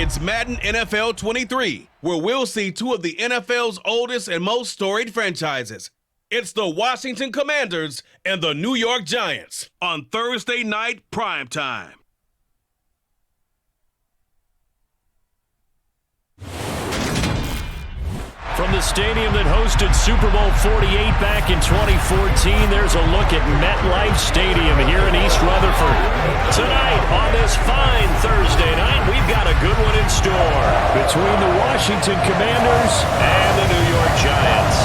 It's Madden NFL 23, where we'll see two of the NFL's oldest and most storied franchises. It's the Washington Commanders and the New York Giants on Thursday night primetime. From the stadium that hosted Super Bowl 48 back in 2014, there's a look at MetLife Stadium here in East Rutherford. Tonight, on this fine Thursday night, we've got a good one in store between the Washington Commanders and the New York Giants.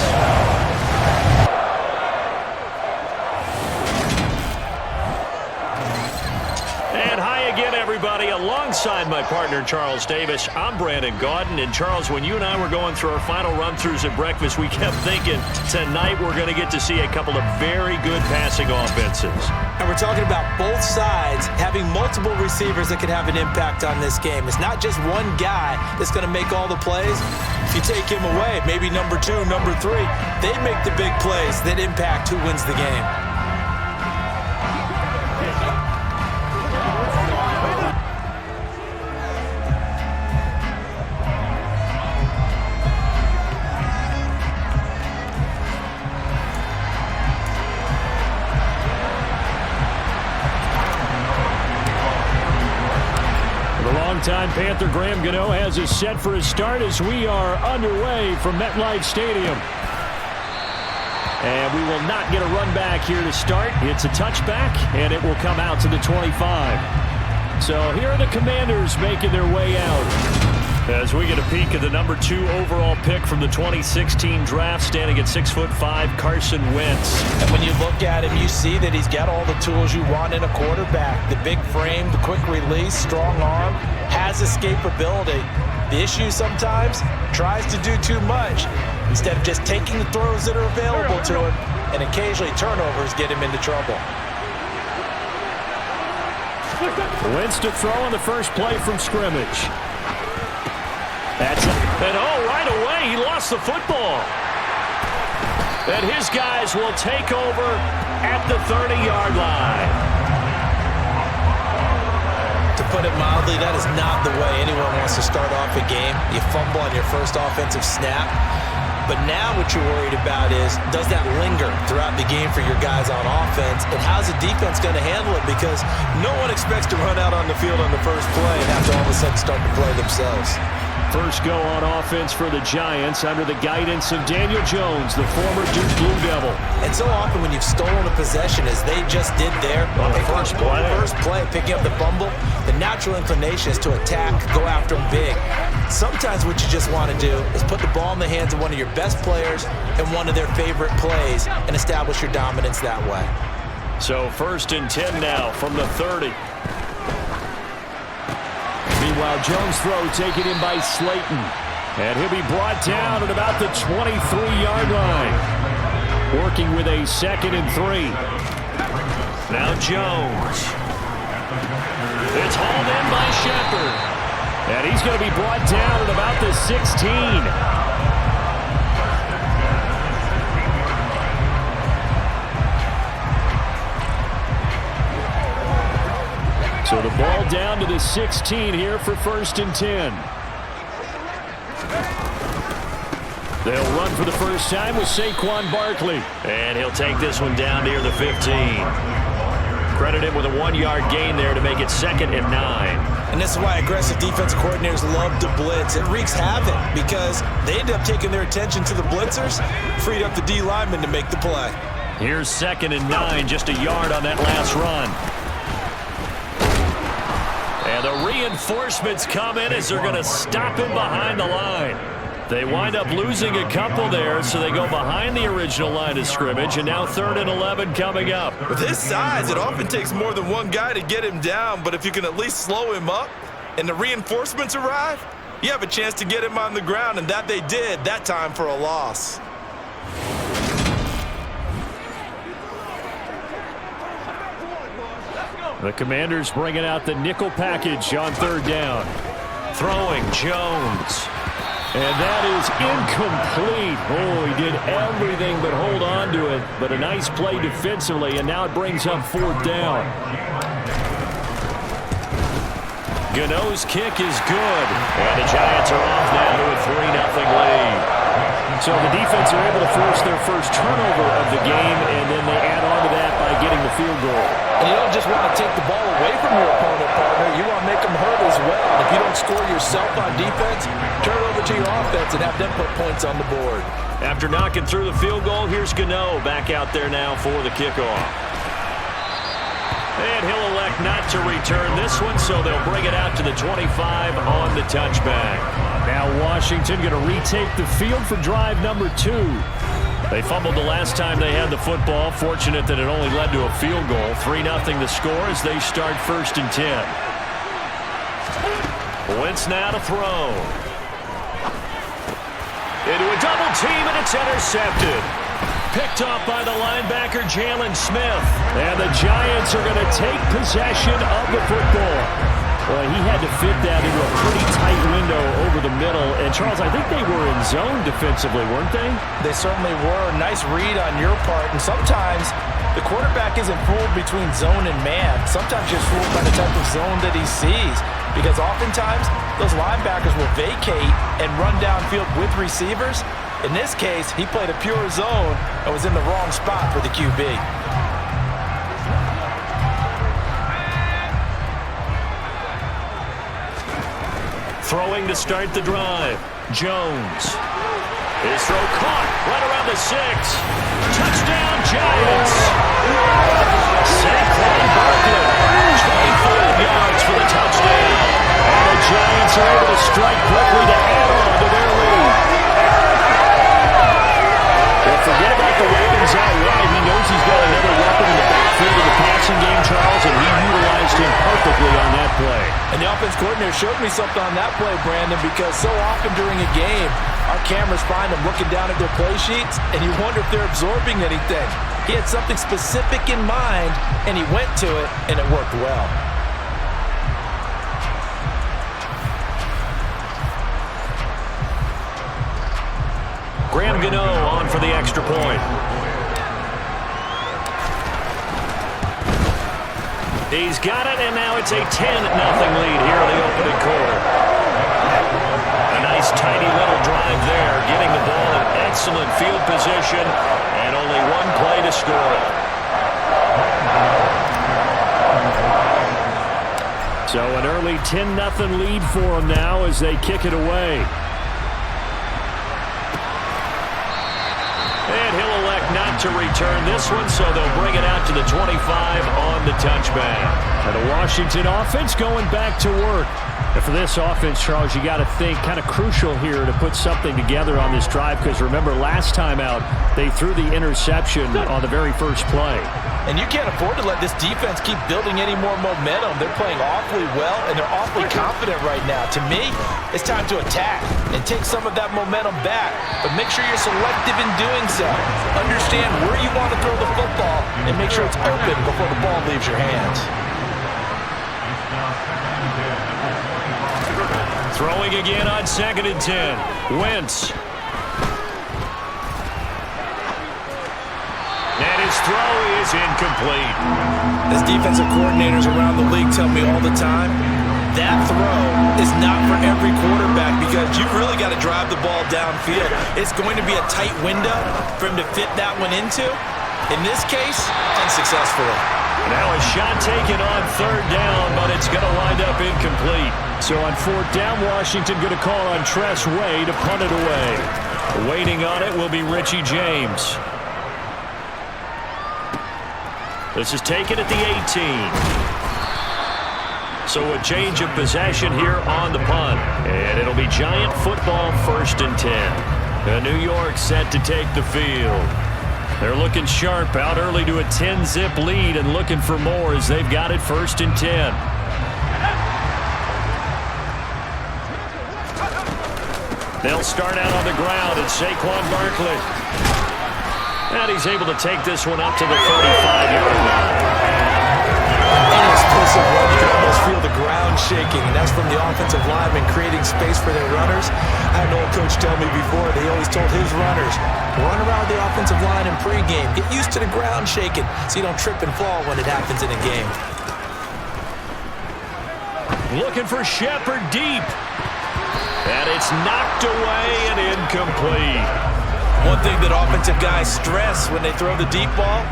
And hi again, everybody. Alongside my partner, Charles Davis, I'm Brandon Gaudin. And Charles, when you and I were going through our final run-throughs at breakfast, we kept thinking tonight we're going to get to see a couple of very good passing offenses. And we're talking about both sides having multiple receivers that could have an impact on this game. It's not just one guy that's going to make all the plays. If you take him away, maybe number 2, number 3, they make the big plays that impact who wins the game. Time Panther Graham Gano has us set for his start as we are underway from MetLife Stadium. And we will not get a run back here to start. It's a touchback, and it will come out to the 25. So here are the Commanders making their way out. As we get a peek at the number 2 overall pick from the 2016 draft, standing at 6'5", Carson Wentz. And when you look at him, you see that he's got all the tools you want in a quarterback. The big frame, the quick release, strong arm, has escapability. The issue sometimes tries to do too much instead of just taking the throws that are available to him, and occasionally turnovers get him into trouble. Wentz to throw on the first play from scrimmage. That's it. And right away, he lost the football. And his guys will take over at the 30-yard line. To put it mildly, that is not the way anyone wants to start off a game. You fumble on your first offensive snap. But now what you're worried about is, does that linger throughout the game for your guys on offense? And how's the defense going to handle it? Because no one expects to run out on the field on the first play and have to all of a sudden start to play themselves. First go on offense for the Giants under the guidance of Daniel Jones, the former Duke Blue Devil. And so often when you've stolen a possession, as they just did there, on the first play, picking up the fumble, the natural inclination is to attack, go after them big. Sometimes what you just want to do is put the ball in the hands of one of your best players and one of their favorite plays and establish your dominance that way. So 1st and 10 now from the 30. Meanwhile, Jones' throw taken in by Slayton. And he'll be brought down at about the 23-yard line. Working with a 2nd and 3. Now Jones. It's hauled in by Shepard. And he's going to be brought down at about the 16. So the ball down to the 16 here for 1st and 10. They'll run for the first time with Saquon Barkley. And he'll take this one down near the 15. Credit him with a 1-yard gain there to make it 2nd and 9. And this is why aggressive defensive coordinators love to blitz. It wreaks havoc because they end up taking their attention to the blitzers, freed up the D lineman to make the play. Here's 2nd and 9, just a yard on that last run. And the reinforcements come in as they're going to stop him behind the line. They wind up losing a couple there, so they go behind the original line of scrimmage, and now 3rd and 11 coming up. With his size, it often takes more than one guy to get him down, but if you can at least slow him up and the reinforcements arrive, you have a chance to get him on the ground, and that they did that time for a loss. The Commanders bringing out the nickel package on 3rd down. Throwing Jones. And that is incomplete. Oh, he did everything but hold on to it. But a nice play defensively, and now it brings up 4th down. Gano's kick is good. And the Giants are off now to a 3-0 lead. So the defense are able to force their first turnover of the game, and then they add on to that by getting the field goal. And you don't just want to take the ball away from your opponent, partner. You want to make them hurt as well. If you don't score yourself on defense, turn it over to your offense and have them put points on the board. After knocking through the field goal, here's Gano back out there now for the kickoff. And he'll elect not to return this one, so they'll bring it out to the 25 on the touchback. Now Washington going to retake the field for drive number 2. They fumbled the last time they had the football. Fortunate that it only led to a field goal. 3-0 the score as they start 1st and 10. Wentz now to throw. Into a double team, and it's intercepted. Picked off by the linebacker, Jalen Smith. And the Giants are going to take possession of the football. Well, he had to fit that into a pretty tight window over the middle. And, Charles, I think they were in zone defensively, weren't they? They certainly were. Nice read on your part. And sometimes the quarterback isn't fooled between zone and man. Sometimes just fooled by the type of zone that he sees. Because oftentimes those linebackers will vacate and run downfield with receivers. In this case, he played a pure zone and was in the wrong spot for the QB. Throwing to start the drive. Jones. His throw caught right around the 6. Touchdown, Giants. Saquon Barkley. 25 yards for the touchdown. And the Giants are able to strike quickly to add on to their lead. Well, forget about the weapons out wide. He knows he's got another weapon in the backfield of the passing game, Charles, and he utilized him perfectly on that play. And the offense coordinator showed me something on that play, Brandon, because so often during a game, our cameras find them looking down at their play sheets, and you wonder if they're absorbing anything. He had something specific in mind, and he went to it, and it worked well. Graham Gano on for the extra point. He's got it, and now it's a 10-0 lead here in the opening quarter. A nice, tidy little drive there, getting the ball in excellent field position, and only one play to score it. So an early 10-0 lead for them now as they kick it away. And he'll elect not to return this one, so they'll bring it out to the 25 on the touchback. And the Washington offense going back to work. And for this offense, Charles, you got to think kind of crucial here to put something together on this drive, because remember last time out they threw the interception on the very first play. And you can't afford to let this defense keep building any more momentum. They're playing awfully well, and they're awfully confident right now. To me, it's time to attack and take some of that momentum back. But make sure you're selective in doing so. Understand where you want to throw the football and make sure it's open before the ball leaves your hands. Throwing again on 2nd and 10. Wentz. And his throw is incomplete. As defensive coordinators around the league tell me all the time, that throw is not for every quarterback because you've really got to drive the ball downfield. It's going to be a tight window for him to fit that one into. In this case, unsuccessfully. Now a shot taken on 3rd down, but it's going to wind up incomplete. So on 4th down, Washington going to call on Tress Way to punt it away. Waiting on it will be Richie James. This is taken at the 18. So a change of possession here on the punt. And it'll be Giant football 1st and 10. New York set to take the field. They're looking sharp out early to a 10-zip lead and looking for more as they've got it 1st and 10. They'll start out on the ground and Saquon Barkley. And he's able to take this one up to the 35-yard line. Inexplosive runs, you can almost feel the ground shaking, and that's from the offensive linemen creating space for their runners. I had an old coach tell me before, they always told his runners, run around the offensive line in pregame. Get used to the ground shaking so you don't trip and fall when it happens in a game. Looking for Shepard deep. And it's knocked away and incomplete. One thing that offensive guys stress when they throw the deep ball,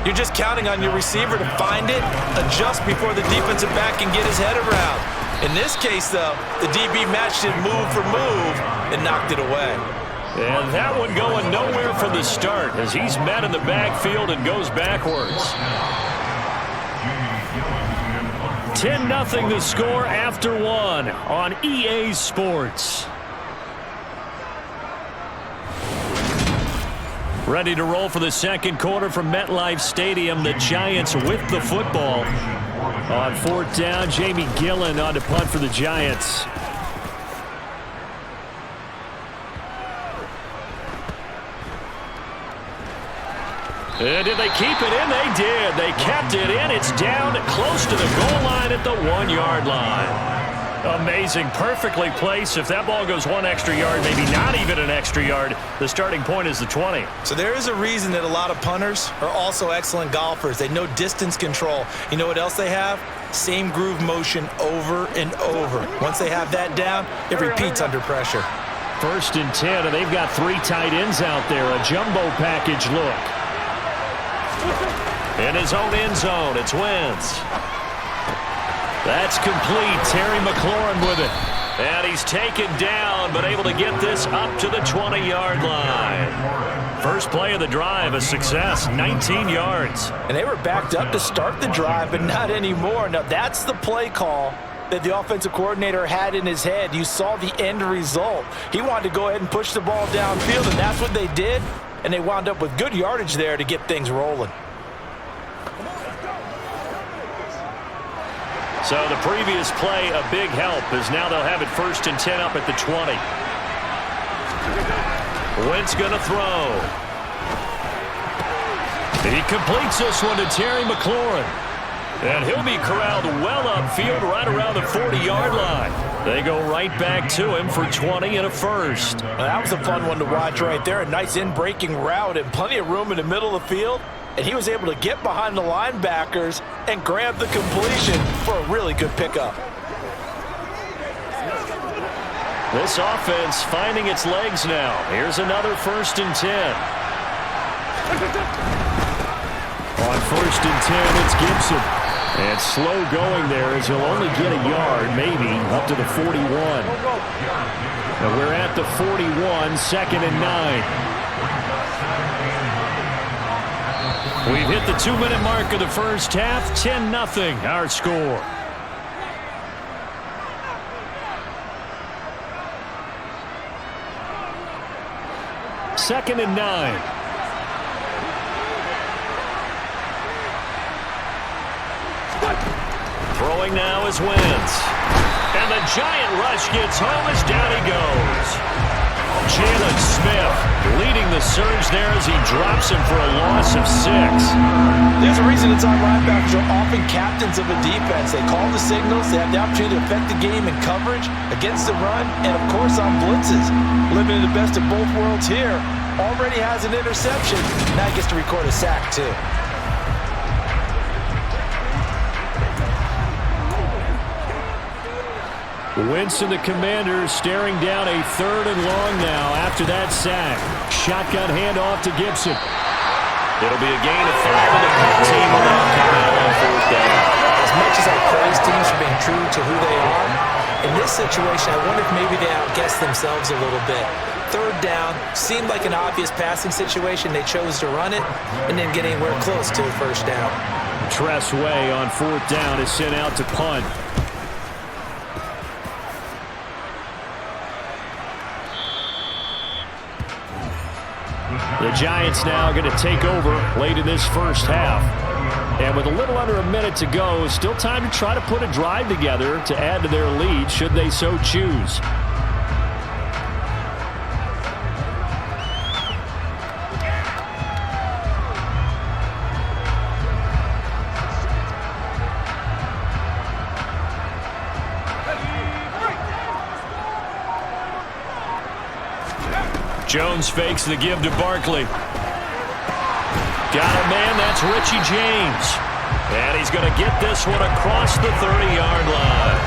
you're just counting on your receiver to find it, adjust before the defensive back can get his head around. In this case, though, the DB matched it move for move and knocked it away. And that one going nowhere from the start as he's met in the backfield and goes backwards. 10-0 the score after one on EA Sports. Ready to roll for the second quarter from MetLife Stadium. The Giants with the football. On fourth down, Jamie Gillen on to punt for the Giants. And did they keep it in? They did. They kept it in. It's down close to the goal line at the 1-yard line. Amazing. Perfectly placed. If that ball goes one extra yard, maybe not even an extra yard, the starting point is the 20. So there is a reason that a lot of punters are also excellent golfers. They know distance control. You know what else they have? Same groove motion over and over. Once they have that down, it repeats under pressure. 1st and 10, and they've got 3 tight ends out there. A jumbo package look. In his own end zone, it's Wentz. That's complete. Terry McLaurin with it. And he's taken down, but able to get this up to the 20-yard line. First play of the drive, a success, 19 yards. And they were backed up to start the drive, but not anymore. Now, that's the play call that the offensive coordinator had in his head. You saw the end result. He wanted to go ahead and push the ball downfield, and that's what they did. And they wound up with good yardage there to get things rolling. So the previous play, a big help, as now they'll have it 1st and 10 up at the 20. Wentz going to throw. He completes this one to Terry McLaurin. And he'll be corralled well upfield right around the 40-yard line. They go right back to him for 20 and a first. Well, that was a fun one to watch right there. A nice in-breaking route and plenty of room in the middle of the field. And he was able to get behind the linebackers and grab the completion for a really good pickup. This offense finding its legs now. Here's another 1st and 10. On 1st and 10, it's Gibson. And slow going there as he'll only get a yard, maybe, up to the 41. And we're at the 41, 2nd and 9. We've hit the 2-minute mark of the first half. 10-0, our score. Second and 9. Throwing now is Wentz. And the giant rush gets home as down he goes. Jalen Smith leading the surge there as he drops him for a loss of 6. There's a reason it's on linebackers are often captains of a defense. They call the signals. They have the opportunity to affect the game in coverage, against the run, and, of course, on blitzes. Living in the best of both worlds here. Already has an interception. Now he gets to record a sack, too. Wentz and the Commanders staring down a 3rd and long now after that sack. Shotgun handoff to Gibson. It'll be a gain of 5 and the punt team will now come out on 4th down. As much as I praise teams for being true to who they are, in this situation, I wonder if maybe they outguessed themselves a little bit. 3rd down seemed like an obvious passing situation. They chose to run it and didn't get anywhere close to a 1st down. Tress Way on 4th down is sent out to punt. The Giants now going to take over late in this first half. And with a little under a minute to go, still time to try to put a drive together to add to their lead should they so choose. Jones fakes the give to Barkley. Got a man, that's Richie James. And he's going to get this one across the 30-yard line.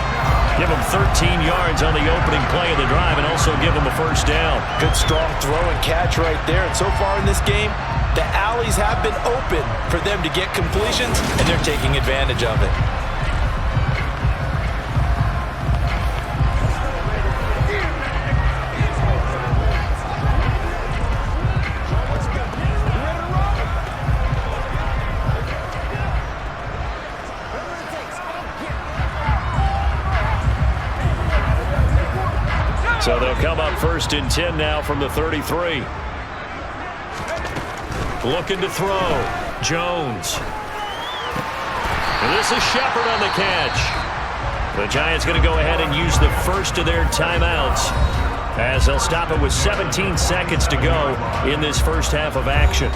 Give them 13 yards on the opening play of the drive and also give them a first down. Good strong throw and catch right there. And so far in this game, the alleys have been open for them to get completions, and they're taking advantage of it. So they'll come up 1st and 10 now from the 33. Looking to throw. Jones. And this is Shepard on the catch. The Giants going to go ahead and use the first of their timeouts as they'll stop it with 17 seconds to go in this first half of action.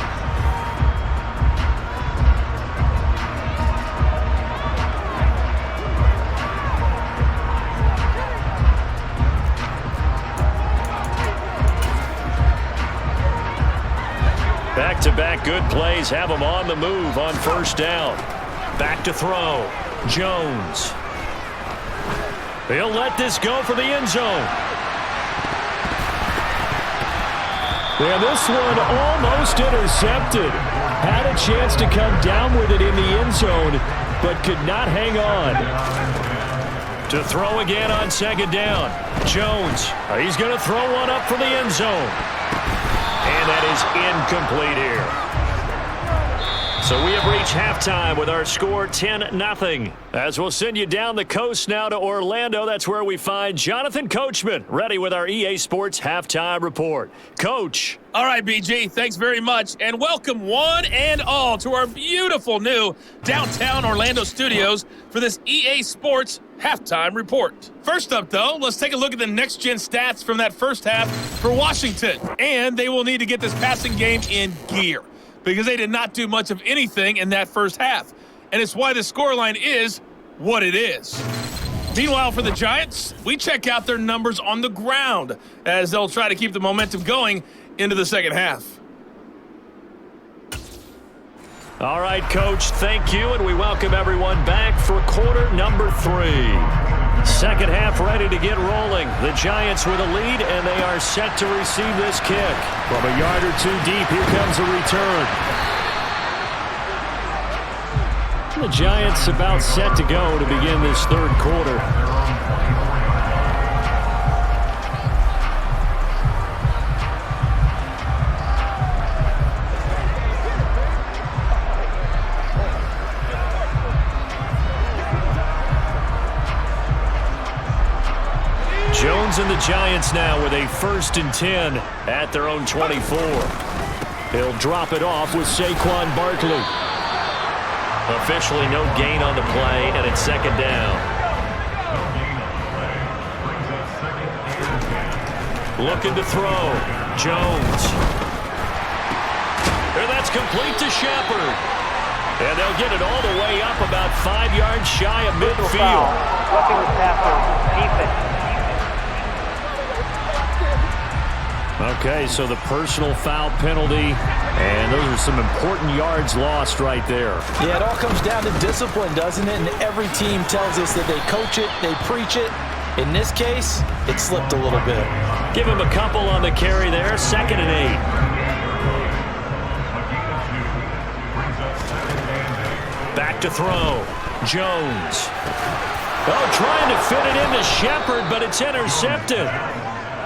Back-to-back good plays have them on the move on first down. Back to throw. Jones. They'll let this go for the end zone. Yeah, this one almost intercepted. Had a chance to come down with it in the end zone, but could not hang on. To throw again on 2nd down. Jones. He's going to throw one up for the end zone. And that is incomplete here. So we have reached halftime with our score 10-0. As we'll send you down the coast now to Orlando. That's where we find Jonathan Coachman ready with our EA Sports halftime report. Coach. All right, BG, thanks very much. And welcome one and all to our beautiful new downtown Orlando studios for this EA Sports halftime report. First up, though, let's take a look at the next-gen stats from that first half for Washington. And they will need to get this passing game in gear because they did not do much of anything in that first half. And it's why the scoreline is what it is. Meanwhile, for the Giants, we check out their numbers on the ground as they'll try to keep the momentum going into the second half. All right, Coach, thank you, and we welcome everyone back for quarter number 3. Second half ready to get rolling. The Giants with a lead, and they are set to receive this kick. From a yard or two deep, here comes a return. The Giants about set to go to begin this third quarter. Jones and the Giants now with a 1st and 10 at their own 24. He'll drop it off with Saquon Barkley. Officially no gain on the play, and it's 2nd down. Looking to throw. Jones. And that's complete to Shepard. And they'll get it all the way up about 5 yards shy of midfield. Roughing the passer, defense. Okay, so the personal foul penalty, and those are some important yards lost right there. Yeah, it all comes down to discipline, doesn't it? And every team tells us that they coach it, they preach it. In this case, it slipped a little bit. Give him a couple on the carry there, 2nd and 8. Back to throw. Jones. Oh, trying to fit it into Shepard, but it's intercepted.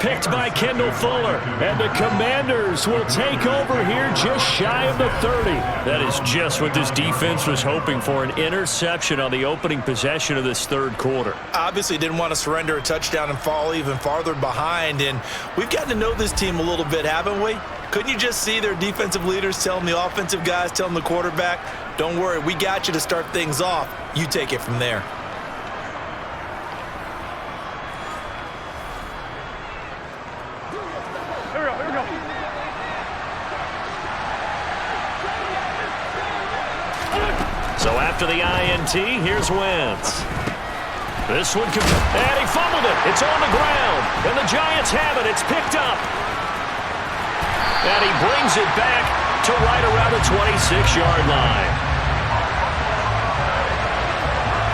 Picked by Kendall Fuller. And the Commanders will take over here just shy of the 30. That is just what this defense was hoping for, an interception on the opening possession of this third quarter. Obviously didn't want to surrender a touchdown and fall even farther behind. And we've gotten to know this team a little bit, haven't we? Couldn't you just see their defensive leaders telling the offensive guys, telling the quarterback, don't worry, we got you to start things off. You take it from there. So after the INT, here's Wentz. This one could, and he fumbled it. It's on the ground, and the Giants have it. It's picked up. And he brings it back to right around the 26-yard line.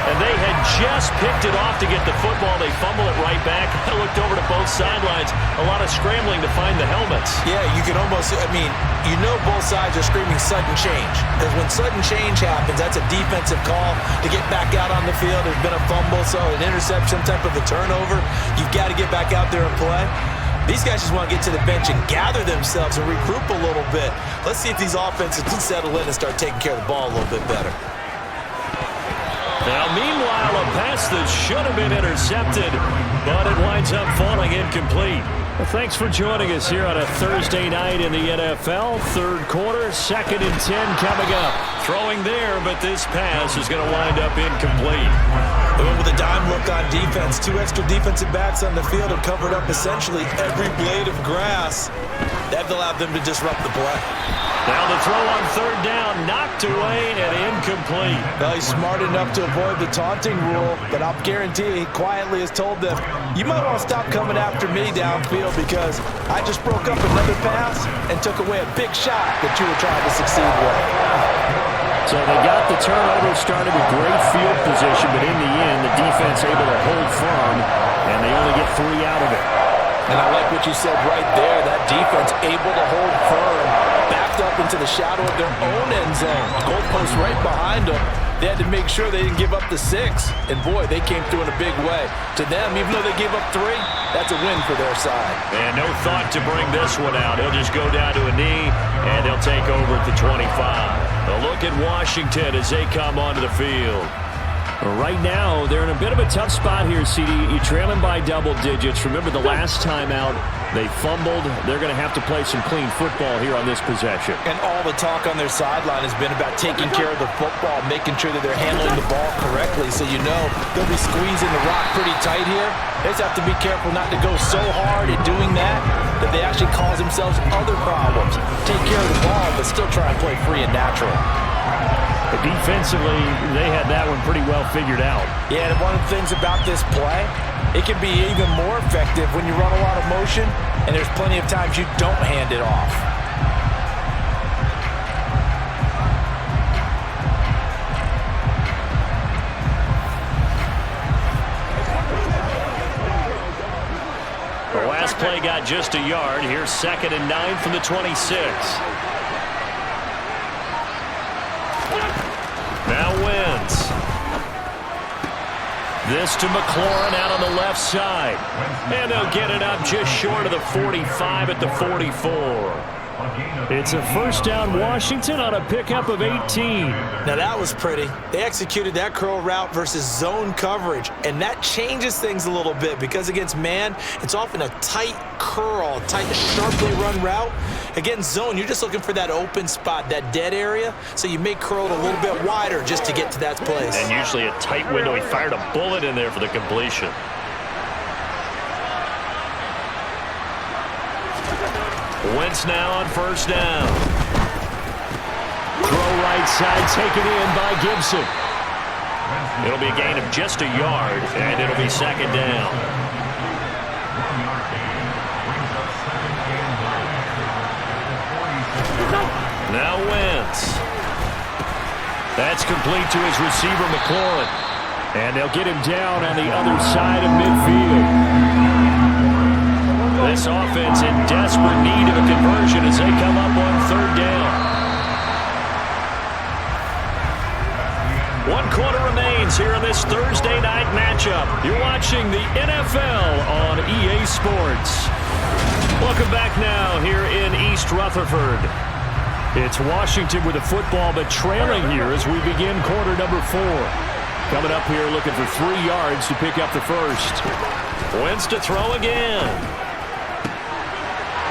and they had just picked it off to get the football. They fumble it right back. I looked over to both sidelines. A lot of scrambling to find the helmets. Yeah, you can almost, you know both sides are screaming sudden change. Because when sudden change happens, that's a defensive call to get back out on the field. There's been a fumble, so an interception, type of a turnover. You've got to get back out there and play. These guys just want to get to the bench and gather themselves and regroup a little bit. Let's see if these offenses can settle in and start taking care of the ball a little bit better. Now, meanwhile, a pass that should have been intercepted, but it winds up falling incomplete. Well, thanks for joining us here on a Thursday night in the NFL. Third quarter, 2nd and 10 coming up. Throwing there, but this pass is going to wind up incomplete. They went with a dime look on defense. 2 extra defensive backs on the field have covered up essentially every blade of grass. That allowed them to disrupt the play. Now the throw on 3rd down, knocked away and incomplete. Well, he's smart enough to avoid the taunting rule, but I'll guarantee he quietly has told them, you might want to stop coming after me downfield because I just broke up another pass and took away a big shot that you were trying to succeed with. So they got the turnover started with great field position, but in the end, the defense able to hold firm, and they only get 3 out of it. And I like what you said right there. That defense able to hold firm, backed up into the shadow of their own end zone. Goalpost right behind them. They had to make sure they didn't give up the 6. And, boy, they came through in a big way. To them, even though they gave up 3, that's a win for their side. And no thought to bring this one out. He'll just go down to a knee, and they'll take over at the 25. A look at Washington as they come onto the field. Right now, they're in a bit of a tough spot here, CD. You trail them by double digits. Remember the last time out, they fumbled. They're going to have to play some clean football here on this possession. And all the talk on their sideline has been about taking care of the football, making sure that they're handling the ball correctly. So you know they'll be squeezing the rock pretty tight here. They just have to be careful not to go so hard at doing that they actually cause themselves other problems. Take care of the ball, but still try and play free and natural. Defensively, they had that one pretty well figured out. Yeah, and one of the things about this play, it can be even more effective when you run a lot of motion, and there's plenty of times you don't hand it off. The last play got just a yard. Here's 2nd and 9 from the 26. Now wins. This to McLaurin out on the left side. And they'll get it up just short of the 45 at the 44. It's a first down Washington on a pickup of 18. Now that was pretty. They executed that curl route versus zone coverage, and that changes things a little bit because against man, it's often a tight curl, tight, sharply run route. Against zone, you're just looking for that open spot, that dead area, so you may curl it a little bit wider just to get to that place. And usually a tight window. He fired a bullet in there for the completion. Wentz now on first down. Throw right side, taken in by Gibson. It'll be a gain of just a yard, and it'll be 2nd down. Now Wentz. That's complete to his receiver, McLaurin. And they'll get him down on the other side of midfield. This offense in desperate need of a conversion as they come up on 3rd down. 1 quarter remains here in this Thursday night matchup. You're watching the NFL on EA Sports. Welcome back now here in East Rutherford. It's Washington with the football, but trailing here as we begin quarter number 4. Coming up here looking for 3 yards to pick up the first. Wentz to throw again.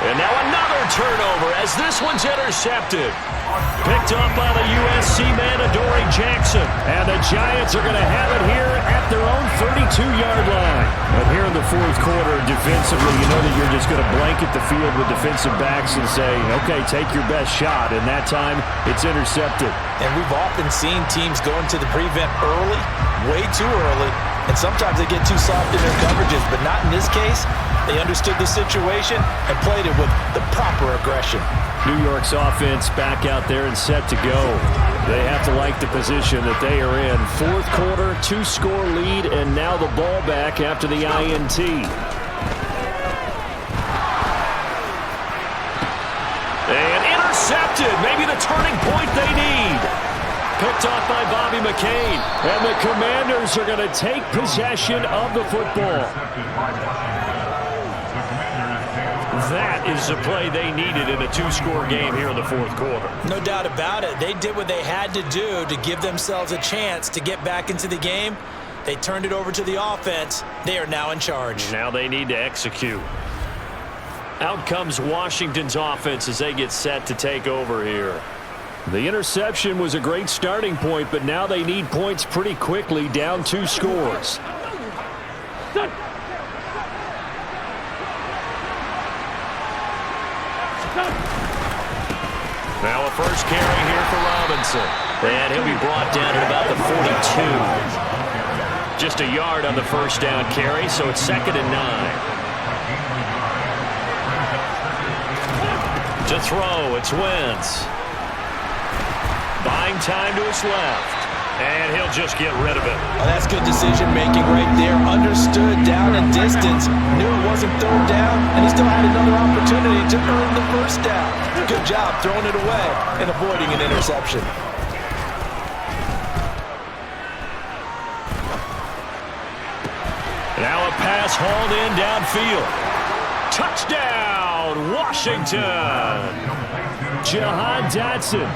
And now another turnover as this one's intercepted. Picked up by the USC man, Adoree Jackson. And the Giants are going to have it here at their own 32-yard line. And here in the 4th quarter, defensively, you know that you're just going to blanket the field with defensive backs and say, okay, take your best shot. And that time, it's intercepted. And we've often seen teams go into the prevent early, way too early. And sometimes they get too soft in their coverages, but not in this case. They understood the situation and played it with the proper aggression. New York's offense back out there and set to go. They have to like the position that they are in. Fourth quarter, 2-score lead, and now the ball back after the INT. And intercepted. Maybe the turning point they need. Picked off by Bobby McCain. And the Commanders are going to take possession of the football. That is the play they needed in a 2-score game here in the fourth quarter. No doubt about it. They did what they had to do to give themselves a chance to get back into the game. They turned it over to the offense. They are now in charge. Now they need to execute. Out comes Washington's offense as they get set to take over here. The interception was a great starting point, but now they need points pretty quickly, down 2 scores. Now a first carry here for Robinson. And he'll be brought down at about the 42. Just a yard on the first down carry, so it's 2nd and 9. To throw, it's Wentz. Buying time to his left. And he'll just get rid of it. Oh, that's good decision-making right there. Understood down and distance. Knew it wasn't third down, and he still had another opportunity to earn the first down. Good job throwing it away and avoiding an interception. Now a pass hauled in downfield. Touchdown, Washington. Jahan Dotson.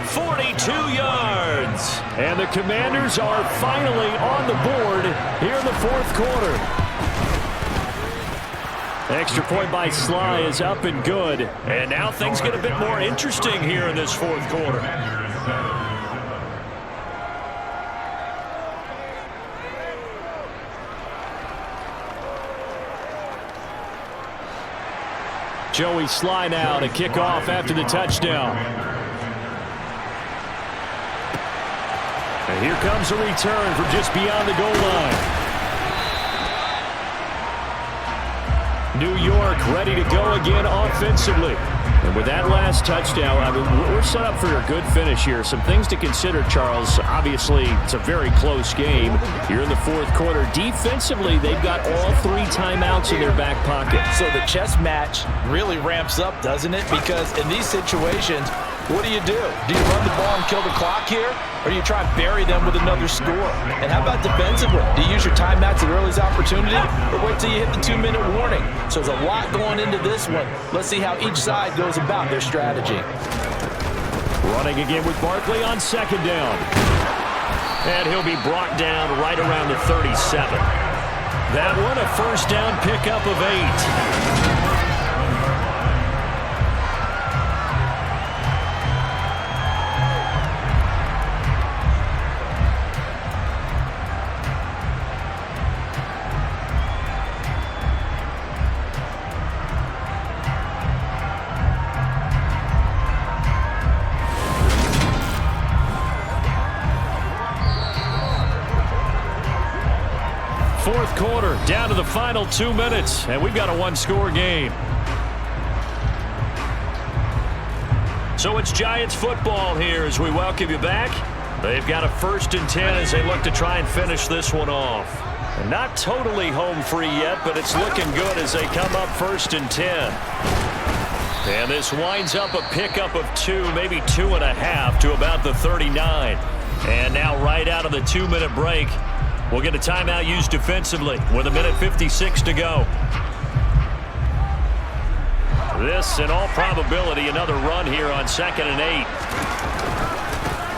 42 yards. And the Commanders are finally on the board here in the fourth quarter. Extra point by Sly is up and good. And now things get a bit more interesting here in this fourth quarter. Joey Sly now to kick off after the touchdown. And here comes a return from just beyond the goal line. New York ready to go again offensively. And with that last touchdown, I mean, we're set up for a good finish here. Some things to consider, Charles. Obviously, it's a very close game. You're in the fourth quarter. Defensively, they've got all 3 timeouts in their back pocket. So the chess match really ramps up, doesn't it? Because in these situations, what do? Do you run the ball and kill the clock here? Or do you try and bury them with another score? And how about defensively? Do you use your timeouts at earliest opportunity? Or wait till you hit the 2-minute warning? So there's a lot going into this one. Let's see how each side goes about their strategy. Running again with Barkley on 2nd down. And he'll be brought down right around the 37. That one a first down pickup of 8. Fourth quarter, down to the final 2 minutes, and we've got a 1-score game. So it's Giants football here as we welcome you back. They've got a 1st and 10 as they look to try and finish this one off. And not totally home free yet, but it's looking good as they come up 1st and 10. And this winds up a pickup of 2, maybe 2.5 to about the 39. And now right out of the 2-minute break, we'll get a timeout used defensively with 1:56 to go. This, in all probability, another run here on 2nd and 8.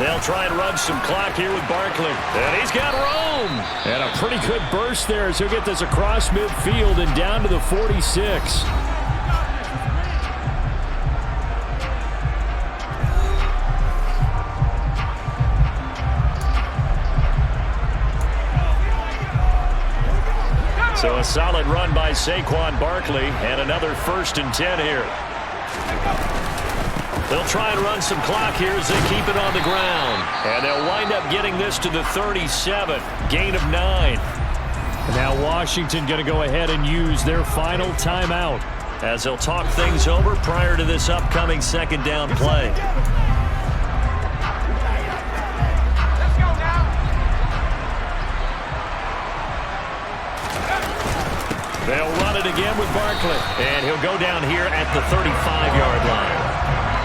They'll try and run some clock here with Barkley. And he's got room. And a pretty good burst there as he'll get this across midfield and down to the 46. So a solid run by Saquon Barkley and another 1st and 10 here. They'll try and run some clock here as they keep it on the ground. And they'll wind up getting this to the 37. Gain of 9. Now Washington going to go ahead and use their final timeout, as they'll talk things over prior to this upcoming second down play. They'll run it again with Barkley. And he'll go down here at the 35-yard line.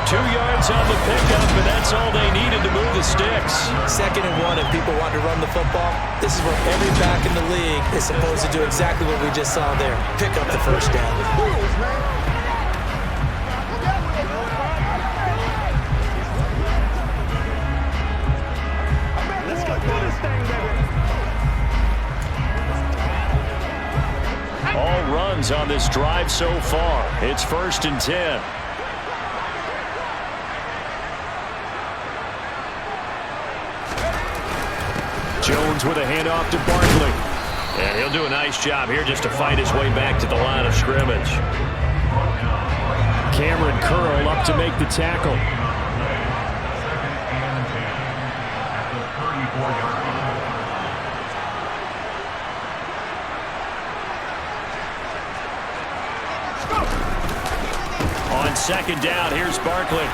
2 yards on the pickup, and that's all they needed to move the sticks. 2nd and 1, if people want to run the football, this is where every back in the league is supposed to do exactly what we just saw there. Pick up the first down. All runs on this drive so far. It's 1st and 10. Jones with a handoff to Barkley. And he'll do a nice job here just to fight his way back to the line of scrimmage. Cameron Curl up to make the tackle. On 2nd down, here's Barkley.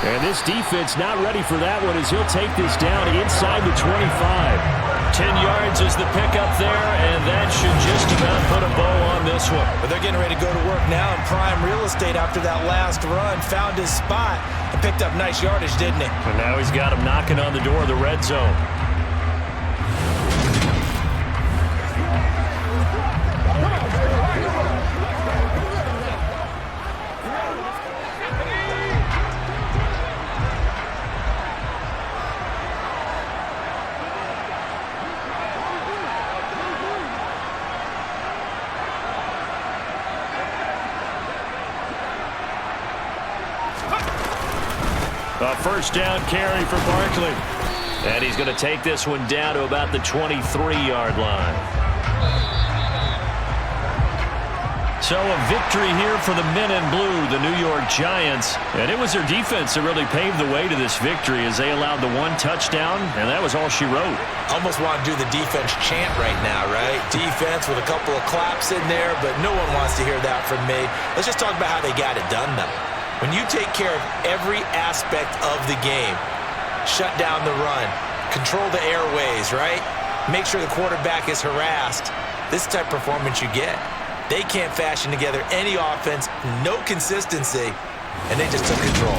And this defense not ready for that one as he'll take this down inside the 25. 10 yards is the pickup there, and that should just about put a bow on this one. But they're getting ready to go to work now in prime real estate after that last run. Found his spot and picked up nice yardage, didn't he? And now he's got him knocking on the door of the red zone. A 1st down carry for Barkley. And he's going to take this one down to about the 23-yard line. So a victory here for the men in blue, the New York Giants. And it was their defense that really paved the way to this victory as they allowed the 1 touchdown, and that was all she wrote. Almost want to do the defense chant right now, right? Defense with a couple of claps in there, but no one wants to hear that from me. Let's just talk about how they got it done, though. When you take care of every aspect of the game, shut down the run, control the airways, right? Make sure the quarterback is harassed. This type of performance you get. They can't fashion together any offense, no consistency, and they just took control.